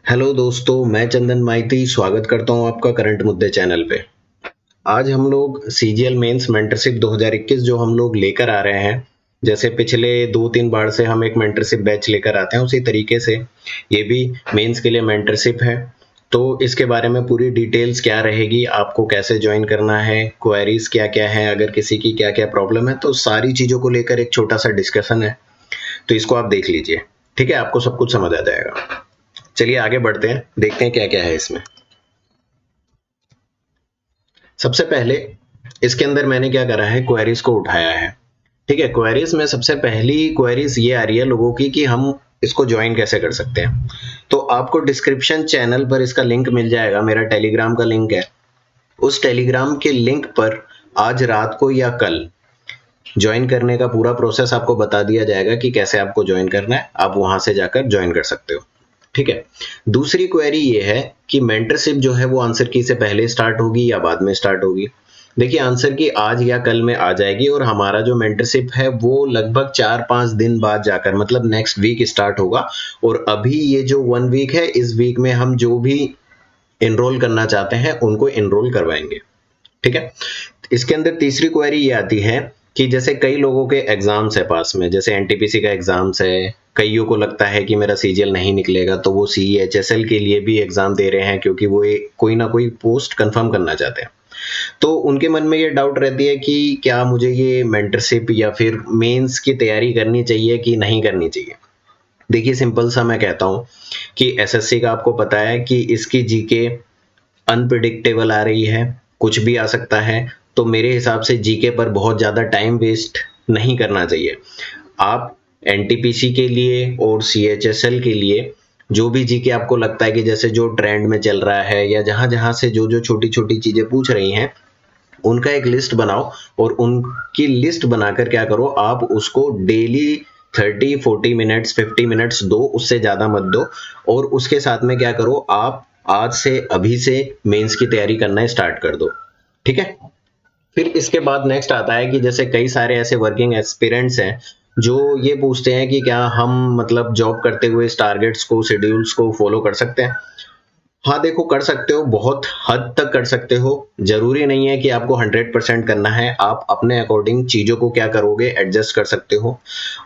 Hello दोस्तों, मैं चंदन माइती स्वागत करता हूं आपका करंट मुद्दे चैनल पे। आज हम लोग सीजीएल मेंस मेंटरशिप 2021 जो हम लोग लेकर आ रहे हैं, जैसे पिछले 2-3 बार से हम एक मेंटरशिप बैच लेकर आते हैं, उसी तरीके से ये भी मेंस के लिए मेंटरशिप है। तो इसके बारे में पूरी डिटेल्स क्या रहेगी, आपको कैसे ज्वाइन करना है, क्वेरीज क्या-क्या है, अगर किसी की क्या-क्या प्रॉब्लम है, तो सारी चीज़ों को लेकर एक छोटा-सा डिस्कशन है। तो इसको आप देख लीजिए, ठीक है? आपको सब कुछ समझ आ जाएगा। चलिए आगे बढ़ते हैं, देखते हैं क्या-क्या है इसमें। सबसे पहले इसके अंदर मैंने क्या करा है, क्वेरीज को उठाया है। ठीक है, क्वेरीज में सबसे पहली क्वेरीज ये आ रही है लोगों की कि हम इसको ज्वाइन कैसे कर सकते हैं। तो आपको डिस्क्रिप्शन चैनल पर इसका लिंक मिल जाएगा, मेरा टेलीग्राम का लिंक है। उस टेलीग्राम के लिंक पर आज रात को या कल ज्वाइन करने का पूरा प्रोसेस आपको बता दिया जाएगा कि कैसे आपको ज्वाइन करना है। आप वहां से जाकर ज्वाइन कर सकते हो। ठीक है। दूसरी क्वेरी ये है कि मेंटरशिप जो है वो आंसर की से पहले स्टार्ट होगी या बाद में स्टार्ट होगी। देखिए, आंसर की आज या कल में आ जाएगी और हमारा जो मेंटरशिप है वो लगभग 4-5 दिन बाद जाकर मतलब नेक्स्ट वीक स्टार्ट होगा। और अभी ये जो 1 वीक है, इस वीक में हम जो भी एनरोल करना चाहते हैं उनको एनरोल करवाएंगे। ठीक है। इसके अंदर तीसरी क्वेरी ये आती है कि जैसे कई लोगों के एग्जाम्स है पास में, जैसे एनटीपीसी का एग्जाम्स है, कईयों को लगता है कि मेरा सीजीएल नहीं निकलेगा तो वो सीईएचएसएल के लिए भी एग्जाम दे रहे हैं, क्योंकि वो कोई ना कोई पोस्ट कंफर्म करना चाहते हैं। तो उनके मन में ये डाउट रहती है कि क्या मुझे ये मेंटरशिप या फिर मेंस की तैयारी करनी चाहिए कि नहीं करनी चाहिए। देखिए, सिंपल सा मैं कहता हूँ कि एसएससी का आपको पता है कि इसकी जीके अनप्रिडिक्टेबल आ रही है, कुछ भी आ सकता है। तो मेरे हिसाब से जीके पर बहुत ज़्यादा टाइम वेस्ट नहीं करना चाहिए। आप एनटीपीसी के लिए और सीएचएसएल के लिए जो भी जीके आपको लगता है कि जैसे जो ट्रेंड में चल रहा है या जहां जहां से जो जो छोटी छोटी चीजें पूछ रही हैं, उनका एक लिस्ट बनाओ। और उनकी लिस्ट बनाकर क्या करो, आप उसको डेली 30-40 मिनट्स 50 मिनट्स दो, उससे ज़्यादा मत दो। और उसके साथ में क्या करो, आप आज से अभी से मेंस की तैयारी करना स्टार्ट कर दो। ठीक है। फिर इसके बाद नेक्स्ट आता है कि जैसे कई सारे ऐसे वर्किंग एक्सपीरियंस हैं जो ये पूछते हैं कि क्या हम मतलब जॉब करते हुए इस टारगेट्स को शेड्यूल्स को फॉलो कर सकते हैं। हाँ देखो, कर सकते हो, बहुत हद तक कर सकते हो। जरूरी नहीं है कि आपको 100% करना है। आप अपने अकॉर्डिंग चीजों को क्या करोगे, एडजस्ट कर सकते हो।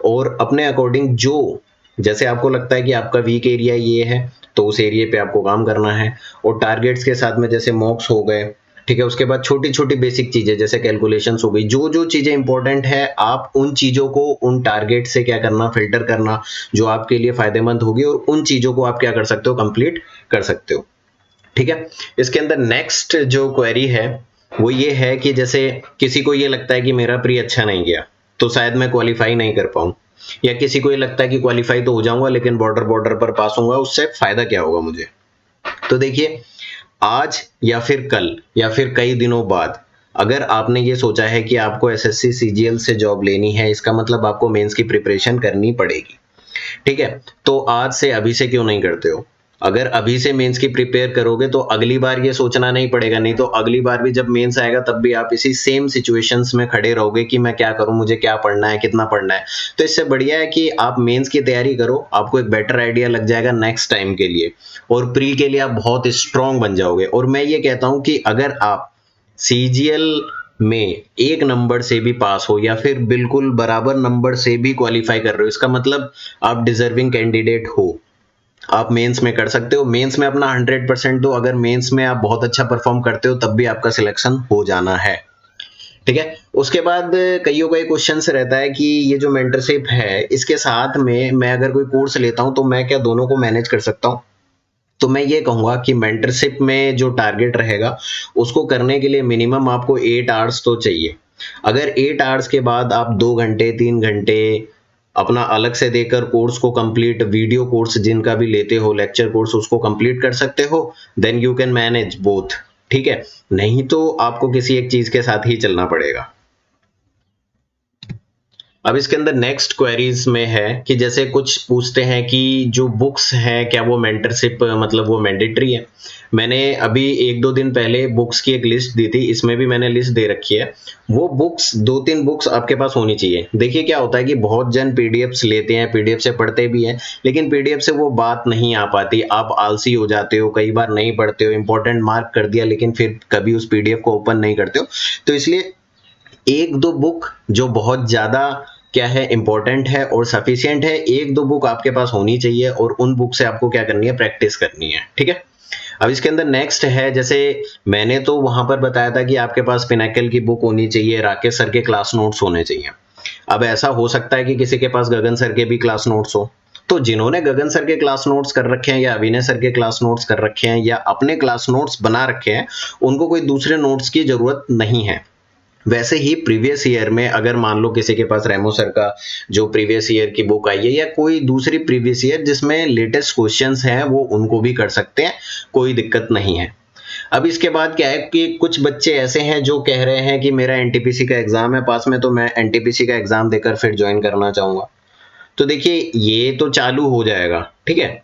और अपने अकॉर्डिंग जो जैसे आपको लगता है कि आपका वीक एरिया ये है, तो उस एरिया पे आपको काम करना है। और टारगेट्स के साथ में जैसे मॉक्स हो गए, ठीक है, उसके बाद छोटी छोटी बेसिक चीजें जैसे कैलकुलेशंस हो गई, जो जो चीजें इंपॉर्टेंट है आप उन चीजों को उन टारगेट से क्या करना, फिल्टर करना, जो आपके लिए फायदेमंद होगी, और उन चीजों को आप क्या कर सकते हो, कंप्लीट कर सकते हो। ठीक है। इसके अंदर नेक्स्ट जो क्वेरी है वो ये है कि जैसे किसी को ये लगता है कि मेरा प्री अच्छा नहीं गया तो शायद मैं क्वालिफाई नहीं कर पाऊं, या किसी को ये लगता है कि क्वालिफाई तो हो जाऊंगा लेकिन बॉर्डर बॉर्डर पर पास होऊंगा, उससे फायदा क्या होगा मुझे। तो देखिए, आज या फिर कल या फिर कई दिनों बाद अगर आपने ये सोचा है कि आपको एसएससी सीजीएल से जॉब लेनी है, इसका मतलब आपको मेंस की प्रिपरेशन करनी पड़ेगी। ठीक है। तो आज से अभी से क्यों नहीं करते हो। अगर अभी से मेंस की प्रिपेयर करोगे तो अगली बार ये सोचना नहीं पड़ेगा, नहीं तो अगली बार भी जब मेंस आएगा तब भी आप इसी सेम सिचुएशंस में खड़े रहोगे कि मैं क्या करूं, मुझे क्या पढ़ना है, कितना पढ़ना है। तो इससे बढ़िया है कि आप मेंस की तैयारी करो, आपको एक बेटर आइडिया लग जाएगा नेक्स्ट टाइम के लिए, और प्री के लिए आप बहुत स्ट्रांग बन जाओगे। और मैं ये कहता हूं कि अगर आप सीजीएल में एक नंबर से भी पास हो या फिर बिल्कुल बराबर नंबर से भी क्वालिफाई कर रहे हो, इसका मतलब आप डिजर्विंग कैंडिडेट हो। आप मेंस में कर सकते हो, मेंस में अपना 100% दो। अगर मेंस में आप बहुत अच्छा परफॉर्म करते हो तब भी आपका सिलेक्शन हो जाना है। ठीक है। उसके बाद कईयों का ये क्वेश्चन रहता है कि ये जो मेंटरशिप है इसके साथ में मैं अगर कोई कोर्स लेता हूं तो मैं क्या दोनों को मैनेज कर सकता हूं। तो मैं ये कहूंगा कि मेंटरशिप में जो टारगेट रहेगा उसको करने के लिए मिनिमम आपको 8 आवर्स तो चाहिए। अगर 8 आवर्स के बाद आप 2 घंटे 3 घंटे अपना अलग से देकर कोर्स को कंप्लीट, वीडियो कोर्स जिनका भी लेते हो, लेक्चर कोर्स, उसको कंप्लीट कर सकते हो, then you can manage both. ठीक है। नहीं तो आपको किसी एक चीज के साथ ही चलना पड़ेगा। अब इसके अंदर नेक्स्ट क्वेरीज में है कि जैसे कुछ पूछते हैं कि जो बुक्स हैं क्या वो मेंटरशिप मतलब वो मैंडेटरी है। मैंने अभी 1-2 दिन पहले बुक्स की एक लिस्ट दी थी, इसमें भी मैंने लिस्ट दे रखी है। वो बुक्स 2-3 बुक्स आपके पास होनी चाहिए। देखिए क्या होता है कि बहुत जन पीडीएफ्स लेते हैं, पीडीएफ से पढ़ते भी हैं, लेकिन पीडीएफ से वो बात नहीं आ पाती। आप आलसी हो जाते हो, कई बार नहीं पढ़ते हो, इंपॉर्टेंट मार्क कर दिया लेकिन फिर कभी उस पीडीएफ को ओपन नहीं करते हो। तो इसलिए 1-2 बुक जो बहुत ज़्यादा क्या है इम्पोर्टेंट है और सफिशिएंट है, 1-2 बुक आपके पास होनी चाहिए और उन बुक से आपको क्या करनी है, प्रैक्टिस करनी है। ठीक है। अब इसके अंदर नेक्स्ट है, जैसे मैंने तो वहां पर बताया था कि आपके पास पिनाकल की बुक होनी चाहिए, राकेश सर के क्लास नोट्स होने चाहिए। अब ऐसा हो सकता है कि किसी के पास गगन सर के भी क्लास नोट्स हो, तो जिन्होंने गगन सर के क्लास नोट्स कर रखे हैं या अभिनय सर के क्लास नोट्स कर रखे हैं या अपने क्लास नोट्स बना रखे हैं, उनको कोई दूसरे नोट्स की जरूरत नहीं है। वैसे ही प्रीवियस ईयर में अगर मान लो किसी के पास रेमो सर का जो प्रीवियस ईयर की बुक आई है या कोई दूसरी प्रीवियस ईयर जिसमें लेटेस्ट क्वेश्चंस हैं, वो उनको भी कर सकते हैं, कोई दिक्कत नहीं है। अब इसके बाद क्या है कि कुछ बच्चे ऐसे हैं जो कह रहे हैं कि मेरा एनटीपीसी का एग्जाम है पास में, तो मैं एनटीपीसी का एग्जाम देकर फिर ज्वाइन करना चाहूंगा। तो देखिए ये तो चालू हो जाएगा, ठीक है।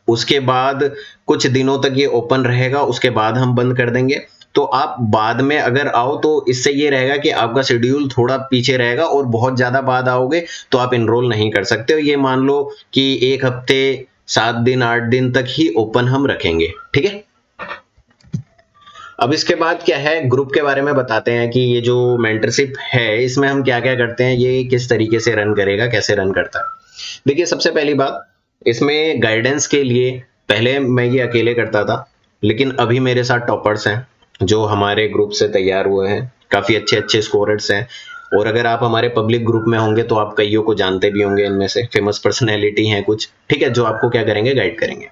उसके बाद कुछ दिनों तक ये ओपन रहेगा, उसके बाद हम बंद कर देंगे। तो आप बाद में अगर आओ तो इससे ये रहेगा कि आपका शेड्यूल थोड़ा पीछे रहेगा, और बहुत ज्यादा बाद आओगे तो आप इनरोल नहीं कर सकते हो। ये मान लो कि 1 हफ्ते 7 दिन 8 दिन तक ही ओपन हम रखेंगे, ठीक है। अब इसके बाद क्या है, ग्रुप के बारे में बताते हैं कि ये जो मेंटरशिप है इसमें हम क्या क्या करते हैं, ये किस तरीके से रन करेगा, कैसे रन करता है। देखिए सबसे पहली बात, इसमें गाइडेंस के लिए पहले मैं ये अकेले करता था, लेकिन अभी मेरे साथ टॉपर्स हैं जो हमारे ग्रुप से तैयार हुए हैं, काफी अच्छे अच्छे स्कोरर्स हैं। और अगर आप हमारे पब्लिक ग्रुप में होंगे तो आप कईयों को जानते भी होंगे, इनमें से फेमस पर्सनैलिटी हैं कुछ, ठीक है, जो आपको क्या करेंगे, गाइड करेंगे।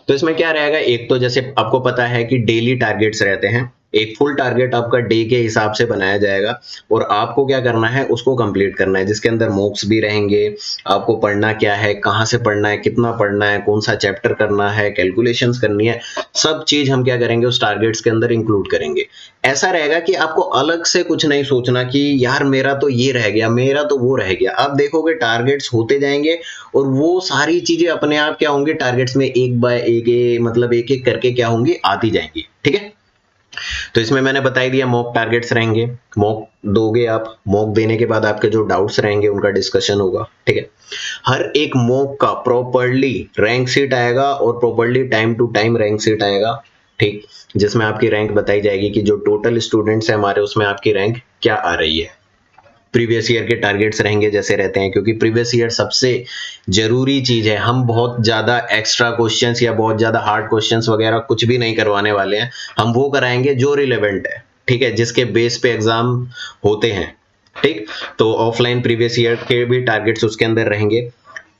तो इसमें क्या रहेगा, एक तो जैसे आपको पता है कि डेली टारगेट्स रहते हैं, एक फुल टारगेट आपका डे के हिसाब से बनाया जाएगा और आपको क्या करना है, उसको कंप्लीट करना है, जिसके अंदर मॉक्स भी रहेंगे। आपको पढ़ना क्या है, कहाँ से पढ़ना है, कितना पढ़ना है, कौन सा चैप्टर करना है, कैलकुलेशंस करनी है, सब चीज हम क्या करेंगे उस टारगेट्स के अंदर इंक्लूड करेंगे। ऐसा रहेगा कि आपको अलग से कुछ नहीं सोचना कि यार मेरा तो ये रह गया, मेरा तो वो रह गया। आप देखोगे टारगेट्स होते जाएंगे और वो सारी चीजें अपने आप क्या होंगी, टारगेट्स में एक बाय एक मतलब एक एक करके क्या होंगी, आती जाएंगी, ठीक है। तो इसमें मैंने बता ही दिया, मॉक टारगेट्स रहेंगे, मॉक दोगे आप, मॉक देने के बाद आपके जो डाउट्स रहेंगे उनका डिस्कशन होगा, ठीक है। हर एक मॉक का प्रॉपर्ली रैंक शीट आएगा और properly time to time rank sheet आएगा, ठीक, जिसमें आपकी रैंक बताई जाएगी कि जो टोटल स्टूडेंट्स हैं हमारे उसमें आपकी रैंक क्या आ रही है। प्रीवियस ईयर के टारगेट्स रहेंगे जैसे रहते हैं, क्योंकि प्रीवियस ईयर सबसे जरूरी चीज है। हम बहुत ज्यादा एक्स्ट्रा क्वेश्चंस या बहुत ज्यादा हार्ड क्वेश्चंस वगैरह कुछ भी नहीं करवाने वाले हैं, हम वो कराएंगे जो रिलेवेंट है, ठीक है, जिसके बेस पे एग्जाम होते हैं, ठीक। तो ऑफलाइन प्रीवियस ईयर के भी टारगेट्स उसके अंदर रहेंगे।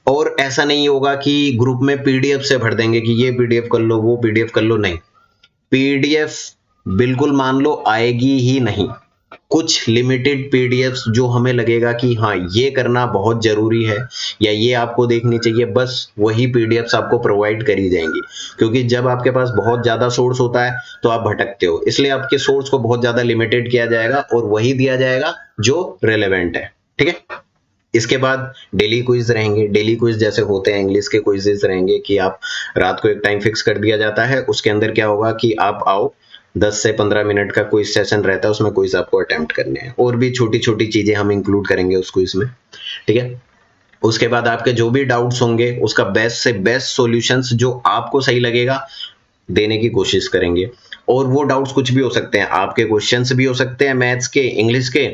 और ऐसा नहीं होगा कि ग्रुप में पीडीएफ से भर देंगे कि ये पीडीएफ कर लो, वो पीडीएफ कर लो, नहीं। पीडीएफ बिल्कुल मान लो आएगी ही नहीं। कुछ लिमिटेड पीडीएफ्स जो हमें लगेगा कि हाँ ये करना बहुत जरूरी है या ये आपको देखनी चाहिए, बस वही पीडीएफ्स आपको प्रोवाइड करी जाएंगी। क्योंकि जब आपके पास बहुत ज्यादा सोर्स होता है तो आप भटकते हो, इसलिए आपके सोर्स को बहुत ज्यादा लिमिटेड किया जाएगा और वही दिया जाएगा जो रेलेवेंट है, ठीक है। इसके बाद डेली क्विज रहेंगे। डेली क्विज जैसे होते हैं इंग्लिश के क्विजेस रहेंगे कि आप रात को एक टाइम फिक्स कर दिया जाता है, उसके अंदर क्या होगा कि आप आओ, 10 से 15 मिनट का क्विज सेशन रहता है, उसमें क्विज आपको अटेम्प्ट करने हैं, और भी छोटी छोटी चीजें हम इंक्लूड करेंगे उस क्विज में, ठीक है। उसके बाद आपके जो भी डाउट्स होंगे उसका बेस्ट से बेस्ट सॉल्यूशंस जो आपको सही लगेगा देने की कोशिश करेंगे। और वो डाउट्स कुछ भी हो सकते हैं, आपके क्वेश्चंस भी हो सकते हैं, मैथ्स के, इंग्लिश के,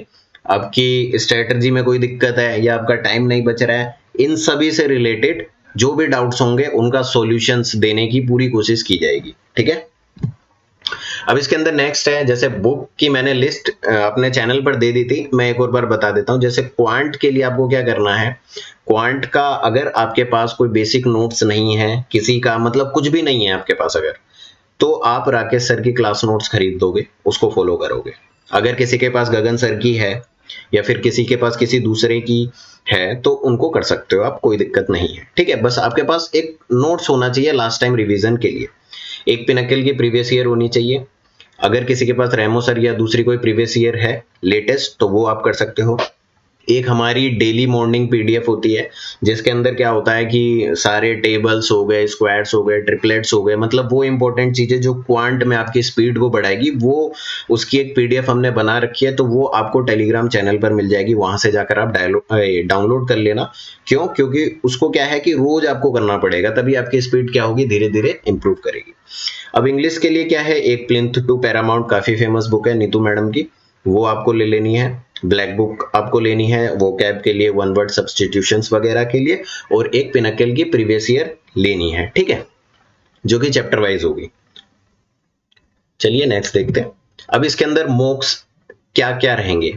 आपकी स्ट्रेटजी में कोई दिक्कत है या आपका टाइम नहीं बच रहा है, इन सभी से रिलेटेड जो भी डाउट्स होंगे उनका सॉल्यूशंस देने की पूरी कोशिश की जाएगी, ठीक है। अब इसके अंदर नेक्स्ट है, जैसे बुक की मैंने लिस्ट अपने चैनल पर दे दी थी, मैं एक और बार बता देता हूं। जैसे क्वांट के लिए आपको क्या करना है, क्वांट का अगर आपके पास कोई बेसिक नोट्स नहीं है, किसी का मतलब कुछ भी नहीं है आपके पास अगर, तो आप राकेश सर की क्लास नोट्स खरीद दोगे, उसको फॉलो करोगे। अगर किसी के पास गगन सर की है या फिर किसी के पास किसी दूसरे की है तो उनको कर सकते हो आप, कोई दिक्कत नहीं है, ठीक है। बस आपके पास एक नोट्स होना चाहिए लास्ट टाइम रिवीजन के लिए। एक पिनकल की प्रीवियस ईयर होनी चाहिए। अगर किसी के पास रेमो सर या दूसरी कोई प्रीवियस ईयर है लेटेस्ट तो वो आप कर सकते हो। एक हमारी डेली मॉर्निंग पीडीएफ होती है, जिसके अंदर क्या होता है कि सारे टेबल्स हो गए, स्क्वायर्स हो गए, ट्रिपलेट्स हो गए, मतलब वो इंपॉर्टेंट चीजें जो क्वांट में आपकी स्पीड को बढ़ाएगी, वो उसकी एक पीडीएफ हमने बना रखी है। तो वो आपको टेलीग्राम चैनल पर मिल जाएगी, वहां से जाकर आप डाउनलोड कर लेना। क्यों? क्योंकि उसको क्या है कि रोज आपको करना पड़ेगा, तभी आपकी स्पीड क्या होगी, धीरे धीरे इंप्रूव करेगी। अब इंग्लिश के लिए क्या है, एक प्लिंथ टू पैरामाउंट काफी फेमस बुक है नीतू मैडम की, वो आपको ले लेनी है। ब्लैक बुक आपको लेनी है वो कैब के लिए, वन वर्ड सब्सटीट्यूशंस वगैरह के लिए, और एक पिनाकल की प्रीवियस ईयर लेनी है, ठीक है, जो कि चैप्टर वाइज होगी। चलिए नेक्स्ट देखते हैं। अब इसके अंदर मॉक्स क्या क्या रहेंगे।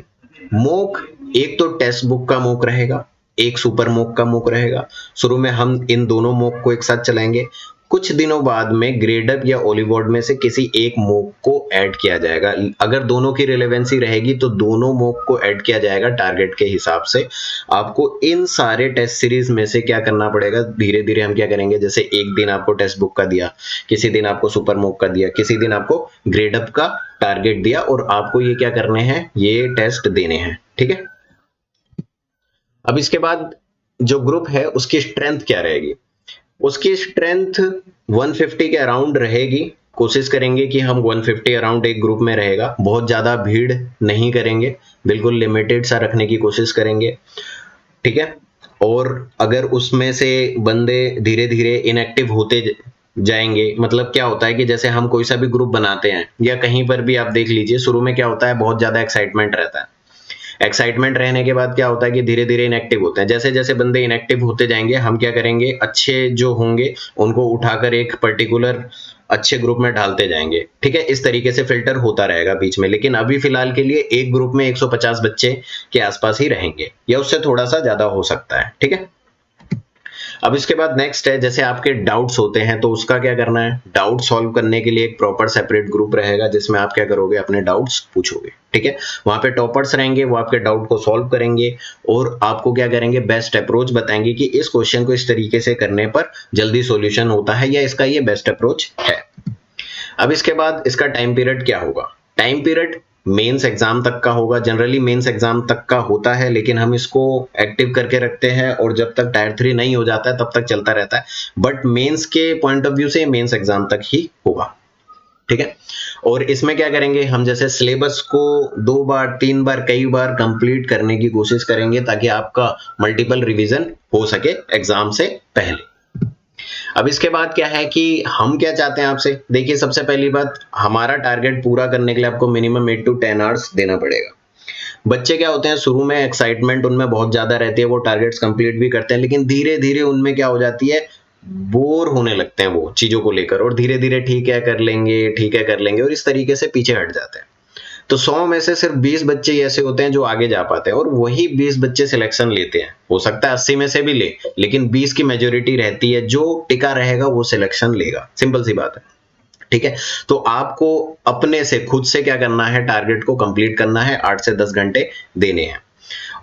मॉक, एक तो टेक्स्ट बुक का मॉक रहेगा, एक सुपर मॉक का मॉक रहेगा। शुरू में हम इन दोनों मॉक को एक साथ चलाएंगे, कुछ दिनों बाद में ग्रेडअप या ओलीवॉर्ड में से किसी एक मॉक को ऐड किया जाएगा। अगर दोनों की रिलेवेंसी रहेगी तो दोनों मॉक को ऐड किया जाएगा टारगेट के हिसाब से। आपको इन सारे टेस्ट सीरीज में से क्या करना पड़ेगा, धीरे धीरे हम क्या करेंगे, जैसे एक दिन आपको टेक्स्ट बुक का दिया, किसी दिन आपको सुपर मॉक का दिया, किसी दिन आपको ग्रेडअप का टारगेट दिया, और आपको ये क्या करने हैं, ये टेस्ट देने हैं, ठीक है। अब इसके बाद जो ग्रुप है उसकी स्ट्रेंथ क्या रहेगी, उसकी स्ट्रेंथ 150 के अराउंड रहेगी। कोशिश करेंगे कि हम 150 अराउंड एक ग्रुप में रहेगा, बहुत ज्यादा भीड़ नहीं करेंगे, बिल्कुल लिमिटेड सा रखने की कोशिश करेंगे, ठीक है। और अगर उसमें से बंदे धीरे धीरे इनएक्टिव होते जाएंगे, मतलब क्या होता है कि जैसे हम कोई सा भी ग्रुप बनाते हैं या कहीं पर भी आप देख लीजिए, शुरू में क्या होता है, बहुत ज्यादा एक्साइटमेंट रहता है। एक्साइटमेंट रहने के बाद क्या होता है कि धीरे धीरे इनएक्टिव होते हैं। जैसे जैसे बंदे इनएक्टिव होते जाएंगे, हम क्या करेंगे, अच्छे जो होंगे उनको उठाकर एक पर्टिकुलर अच्छे ग्रुप में डालते जाएंगे, ठीक है। इस तरीके से फिल्टर होता रहेगा बीच में, लेकिन अभी फिलहाल के लिए एक ग्रुप में 150 बच्चे के आसपास ही रहेंगे, या उससे थोड़ा सा ज्यादा हो सकता है, ठीक है। अब इसके बाद नेक्स्ट है, जैसे आपके डाउट्स होते हैं तो उसका क्या करना है, डाउट सॉल्व करने के लिए एक प्रॉपर सेपरेट ग्रुप रहेगा, जिसमें आप क्या करोगे, अपने डाउट्स पूछोगे, ठीक है। वहां पे टॉपर्स रहेंगे, वो आपके डाउट को सॉल्व करेंगे और आपको क्या करेंगे, बेस्ट अप्रोच बताएंगे कि इस क्वेश्चन को इस तरीके से करने पर जल्दी सॉल्यूशन होता है, या इसका ये बेस्ट अप्रोच है। अब इसके बाद इसका टाइम पीरियड क्या होगा, टाइम पीरियड मेंस एग्जाम तक का होगा। जनरली मेंस एग्जाम तक का होता है, लेकिन हम इसको एक्टिव करके रखते हैं और जब तक टायर 3 नहीं हो जाता है तब तक चलता रहता है, बट मेंस के पॉइंट ऑफ व्यू से मेंस एग्जाम तक ही होगा, ठीक है। और इसमें क्या करेंगे, हम जैसे सिलेबस को 2 बार 3 बार कई बार कंप्लीट करने की कोशिश करेंगे, ताकि आपका मल्टीपल रिवीजन हो सके एग्जाम से पहले। अब इसके बाद क्या है कि हम क्या चाहते हैं आपसे, देखिए सबसे पहली बात, हमारा टारगेट पूरा करने के लिए आपको मिनिमम 8 to 10 आवर्स देना पड़ेगा। बच्चे क्या होते हैं, शुरू में एक्साइटमेंट उनमें बहुत ज्यादा रहती है, वो टारगेट्स कंप्लीट भी करते हैं, लेकिन धीरे धीरे उनमें क्या हो जाती है, बोर होने लगते हैं वो चीजों को लेकर, और धीरे धीरे ठीक है कर लेंगे, ठीक है कर लेंगे, और इस तरीके से पीछे हट जाते हैं। तो 100 में से सिर्फ 20 बच्चे ऐसे होते हैं जो आगे जा पाते हैं, और वही 20 बच्चे सिलेक्शन लेते हैं। हो सकता है 80 में से भी ले, लेकिन 20 की मेजोरिटी रहती है, जो टिका रहेगा वो सिलेक्शन लेगा, सिंपल सी बात है, ठीक है। तो आपको अपने से खुद से क्या करना है, टारगेट को कंप्लीट करना है, 8 से 10 घंटे देने हैं।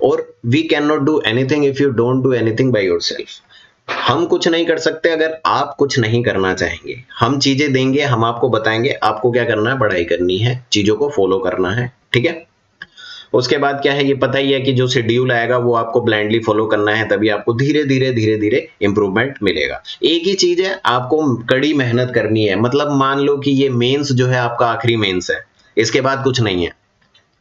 और we can not do anything if you don't do anything by yourself. हम कुछ नहीं कर सकते अगर आप कुछ नहीं करना चाहेंगे। हम चीजें देंगे, हम आपको बताएंगे, आपको क्या करना है, पढ़ाई करनी है, चीजों को फॉलो करना है, ठीक है। उसके बाद क्या है, ये पता ही है कि जो शेड्यूल आएगा वो आपको ब्लाइंडली फॉलो करना है, तभी आपको धीरे धीरे इंप्रूवमेंट मिलेगा। एक ही चीज है, आपको कड़ी मेहनत करनी है। मतलब मान लो कि ये मेंस जो है आपका आखिरी मेंस है, इसके बाद कुछ नहीं है,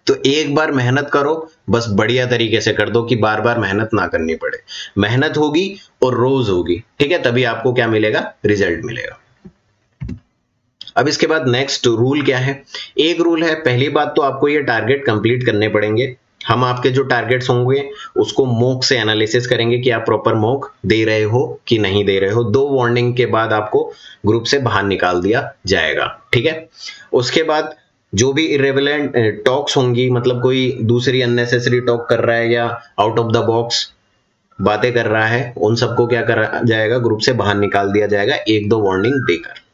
तो एक बार मेहनत करो, बस बढ़िया तरीके से कर दो कि बार बार मेहनत ना करनी पड़े। मेहनत होगी और रोज होगी, ठीक है, तभी आपको क्या मिलेगा, रिजल्ट मिलेगा। अब इसके बाद नेक्स्ट रूल क्या है, एक रूल है, पहली बात तो आपको ये टारगेट कंप्लीट करने पड़ेंगे। हम आपके जो टारगेट्स होंगे उसको मॉक से एनालिसिस करेंगे कि आप प्रॉपर मॉक दे रहे हो कि नहीं दे रहे हो। 2 वार्निंग के बाद आपको ग्रुप से बाहर निकाल दिया जाएगा, ठीक है। उसके बाद जो भी इरेलेवेंट टॉक्स होंगी, मतलब कोई दूसरी अननेसेसरी टॉक कर रहा है या आउट ऑफ द बॉक्स बातें कर रहा है, उन सबको क्या करा जाएगा, ग्रुप से बाहर निकाल दिया जाएगा 1-2 वार्निंग देकर।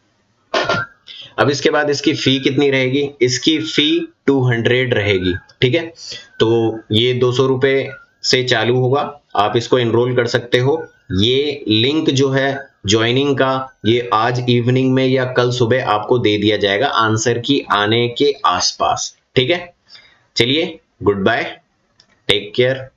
अब इसके बाद इसकी फी कितनी रहेगी, इसकी फी 200 रहेगी, ठीक है। तो ये 200 रुपए से चालू होगा, आप इसको एनरोल कर सकते हो। ये लिंक जो है ज्वाइनिंग का, ये आज इवनिंग में या कल सुबह आपको दे दिया जाएगा आंसर की आने के आसपास, ठीक है। चलिए, गुड बाय, टेक केयर।